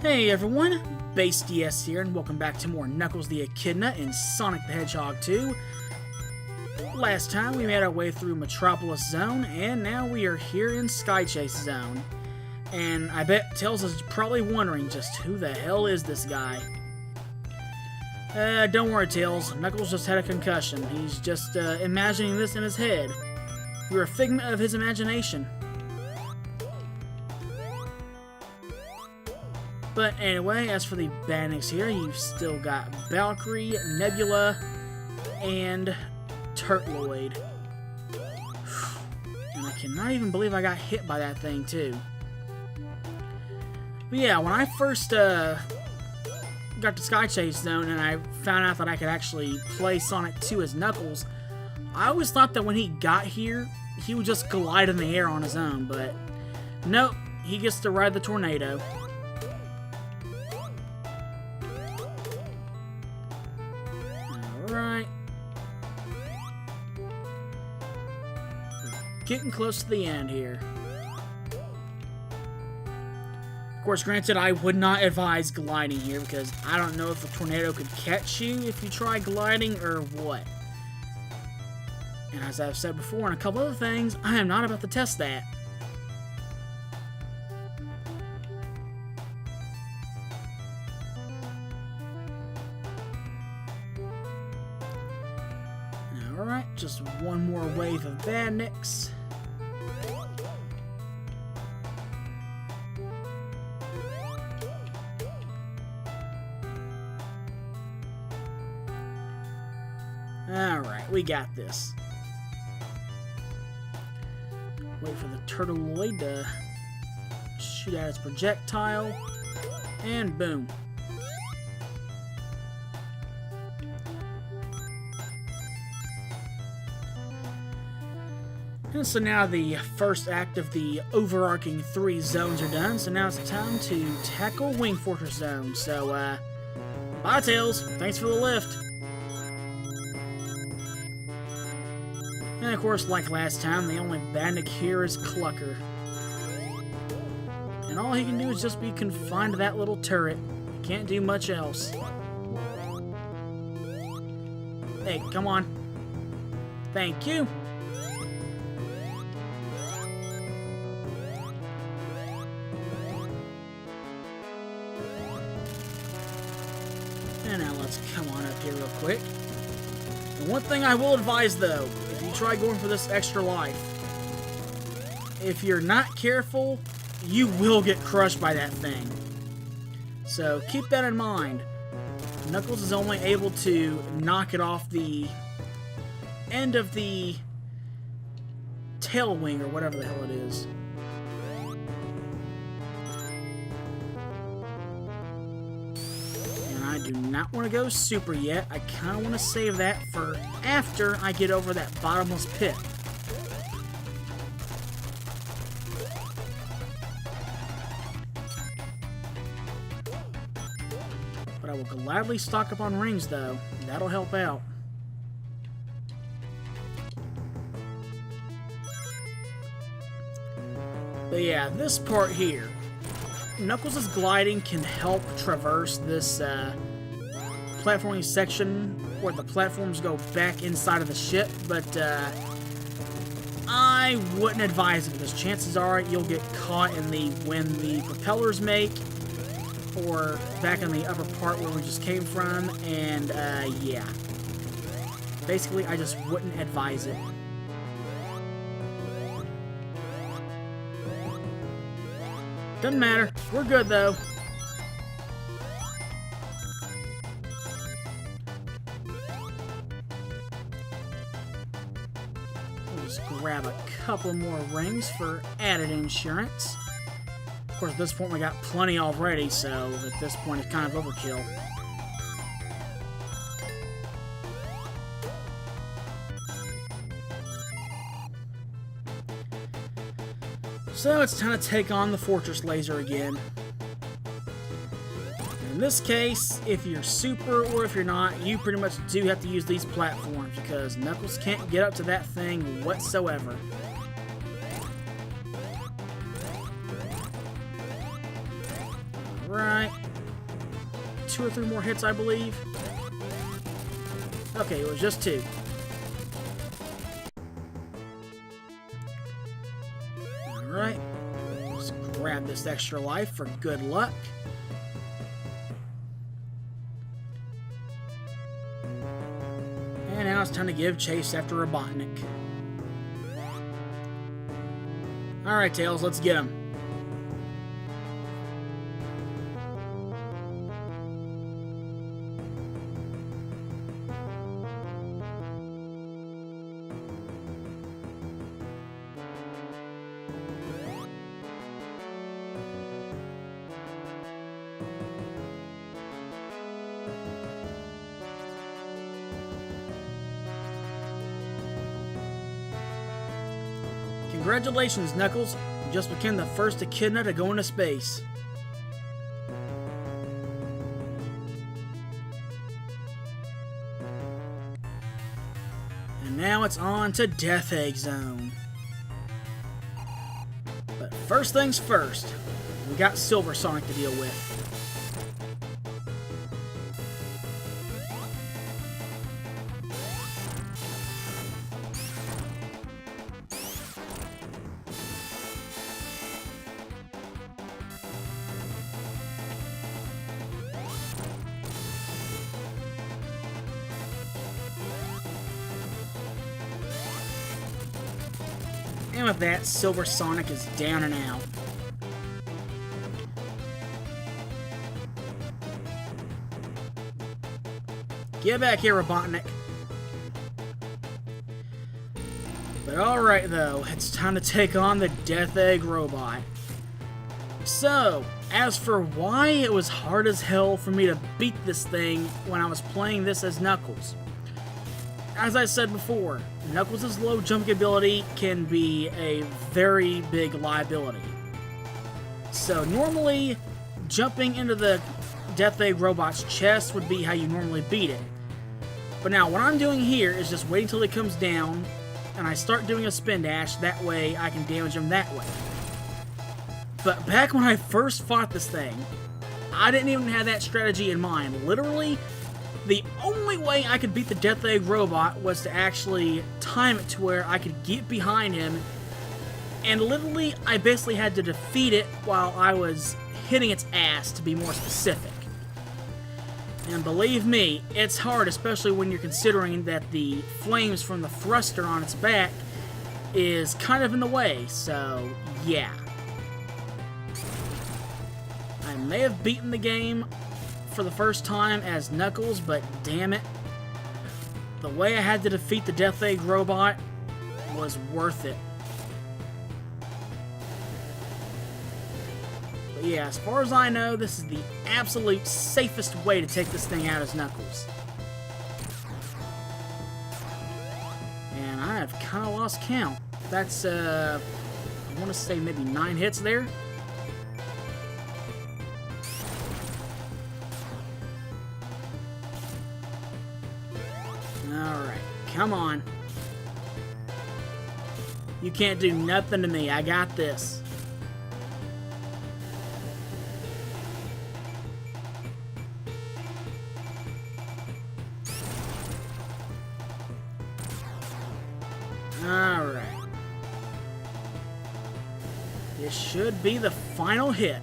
Hey everyone, Base DS here, and welcome back to more Knuckles the Echidna in Sonic the Hedgehog 2. Last time we made our way through Metropolis Zone, and now we are here in Sky Chase Zone. And I bet Tails is probably wondering just who the hell is this guy. Don't worry Tails, Knuckles just had a concussion. He's just imagining this in his head. You're a figment of his imagination. But anyway, as for the bandits here, you've still got Valkyrie, Nebula, and Turtloid. And I cannot even believe I got hit by that thing, too. But yeah, when I first got to Sky Chase Zone and I found out that I could actually play Sonic 2 as Knuckles, I always thought that when he got here, he would just glide in the air on his own, but nope, he gets to ride the tornado. Alright. Getting close to the end here. Of course, granted, I would not advise gliding here because I don't know if the tornado could catch you if you try gliding or what. And as I've said before and a couple other things, I am not about to test that. Alright, just one more wave of bandits. Alright, we got this. Wait for the Turtloid to shoot out its projectile, and boom. And so now the first act of the overarching 3 zones are done, so now it's time to tackle Wing Fortress Zone. So, bye Tails, thanks for the lift. And of course, like last time, the only bandit here is Clucker. And all he can do is just be confined to that little turret. He can't do much else. Hey, come on. Thank you. And now let's come on up here real quick. And one thing I will advise though, if you try going for this extra life, if you're not careful, you will get crushed by that thing. So keep that in mind. Knuckles is only able to knock it off the end of the tail wing or whatever the hell it is. I do not want to go super yet. I kind of want to save that for after I get over that bottomless pit. But I will gladly stock up on rings though. That'll help out. But yeah, this part here. Knuckles' gliding can help traverse this platforming section where the platforms go back inside of the ship, but I wouldn't advise it because chances are you'll get caught in when the propellers make, or back in the upper part where we just came from, and yeah. Basically, I just wouldn't advise it. Doesn't matter. We're good, though. We'll just grab a couple more rings for added insurance. Of course, at this point, we got plenty already, so at this point, it's kind of overkill. So it's time to take on the Fortress Laser again. In this case, if you're super or if you're not, you pretty much do have to use these platforms because Knuckles can't get up to that thing whatsoever. right? 2 or 3 more hits, I believe. Okay, it was just 2. Alright. Let's grab this extra life for good luck. And now it's time to give chase after Robotnik. Alright, Tails, let's get him. Congratulations, Knuckles. You just became the first Echidna to go into space. And now it's on to Death Egg Zone. But first things first, we got Silver Sonic to deal with. And with that, Silver Sonic is down and out. Get back here, Robotnik. But alright though, it's time to take on the Death Egg Robot. So, as for why it was hard as hell for me to beat this thing when I was playing this as Knuckles. As I said before, Knuckles' low jumping ability can be a very big liability. So normally, jumping into the Death Egg Robot's chest would be how you normally beat it. But now, what I'm doing here is just waiting till it comes down, and I start doing a spin dash, that way I can damage him that way. But back when I first fought this thing, I didn't even have that strategy in mind. Literally, the only way I could beat the Death Egg Robot was to actually time it to where I could get behind him, and literally I basically had to defeat it while I was hitting its ass, to be more specific. And believe me, it's hard, especially when you're considering that the flames from the thruster on its back is kind of in the way, so yeah. I may have beaten the game for the first time as Knuckles, but damn it, the way I had to defeat the Death Egg Robot was worth it. But yeah, as far as I know, this is the absolute safest way to take this thing out as Knuckles. And I have kind of lost count. That's, I want to say maybe 9 hits there. Alright, come on. You can't do nothing to me. I got this. Alright. This should be the final hit.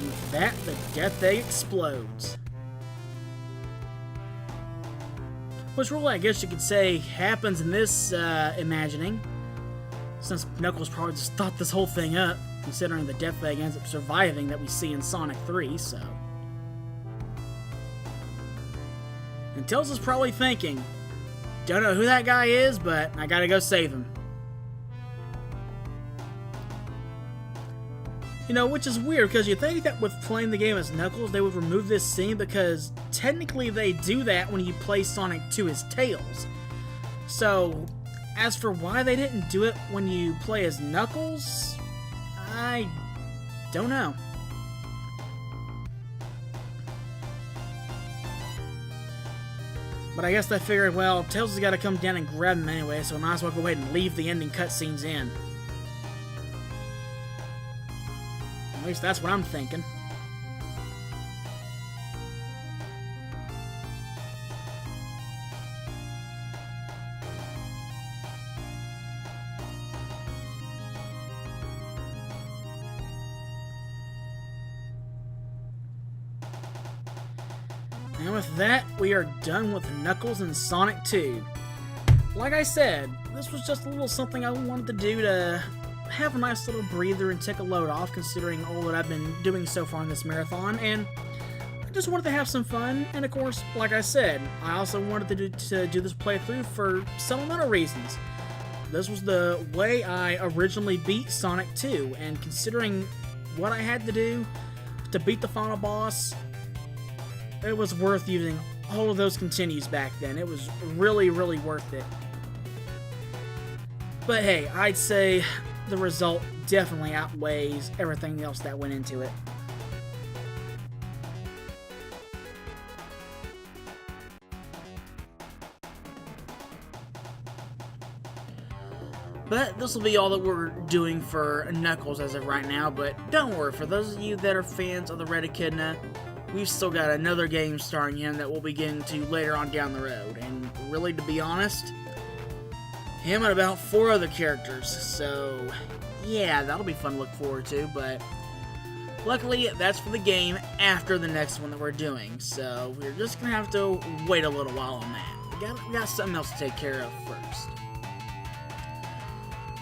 With that, the Death Egg explodes. Which really, I guess you could say, happens in this imagining. Since Knuckles probably just thought this whole thing up, considering the Death Egg ends up surviving that we see in Sonic 3, so. And Tails is probably thinking, don't know who that guy is, but I gotta go save him. You know, which is weird, because you think that with playing the game as Knuckles, they would remove this scene, because technically they do that when you play Sonic 2 as Tails. So, as for why they didn't do it when you play as Knuckles, I don't know. But I guess they figured, well, Tails has got to come down and grab him anyway, so I might as well go ahead and leave the ending cutscenes in. At least that's what I'm thinking. And with that, we are done with Knuckles and Sonic 2. Like I said, this was just a little something I wanted to do to have a nice little breather and take a load off, considering all that I've been doing so far in this marathon, and I just wanted to have some fun. And of course, like I said, I also wanted to do this playthrough for sentimental reasons. This was the way I originally beat Sonic 2, and considering what I had to do to beat the final boss, it was worth using all of those continues back then. It was really, really worth it. But hey, I'd say the result definitely outweighs everything else that went into it. But this will be all that we're doing for Knuckles as of right now, but don't worry, for those of you that are fans of the Red Echidna, we've still got another game starring him that we'll be getting to later on down the road. And really, to be honest, him and about 4 other characters. So, yeah, that'll be fun to look forward to. But luckily, that's for the game after the next one that we're doing. So, we're just going to have to wait a little while on that. We got something else to take care of first.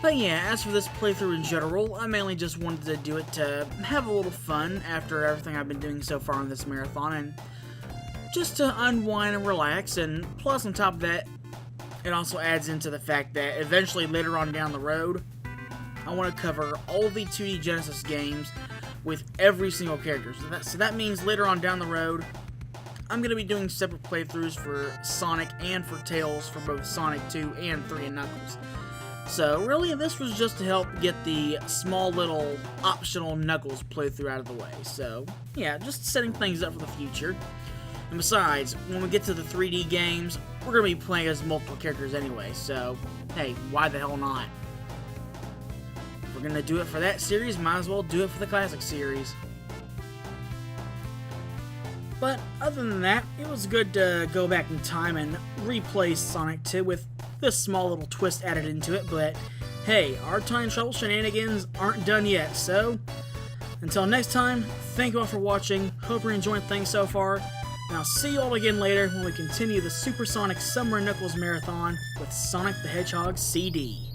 But yeah, as for this playthrough in general, I mainly just wanted to do it to have a little fun after everything I've been doing so far in this marathon, and just to unwind and relax. And plus, on top of that, it also adds into the fact that eventually later on down the road, I want to cover all the 2D Genesis games with every single character. So that means later on down the road, I'm going to be doing separate playthroughs for Sonic and for Tails for both Sonic 2 and 3 and Knuckles. So really, this was just to help get the small little optional Knuckles playthrough out of the way. So yeah, just setting things up for the future. And besides, when we get to the 3D games, we're going to be playing as multiple characters anyway, so hey, why the hell not? If we're going to do it for that series, might as well do it for the classic series. But other than that, it was good to go back in time and replay Sonic 2 with this small little twist added into it. But hey, our time travel shenanigans aren't done yet, so until next time, thank you all for watching. Hope you're enjoying things so far, and I'll see you all again later when we continue the Supersonic Summer Knuckles Marathon with Sonic the Hedgehog CD.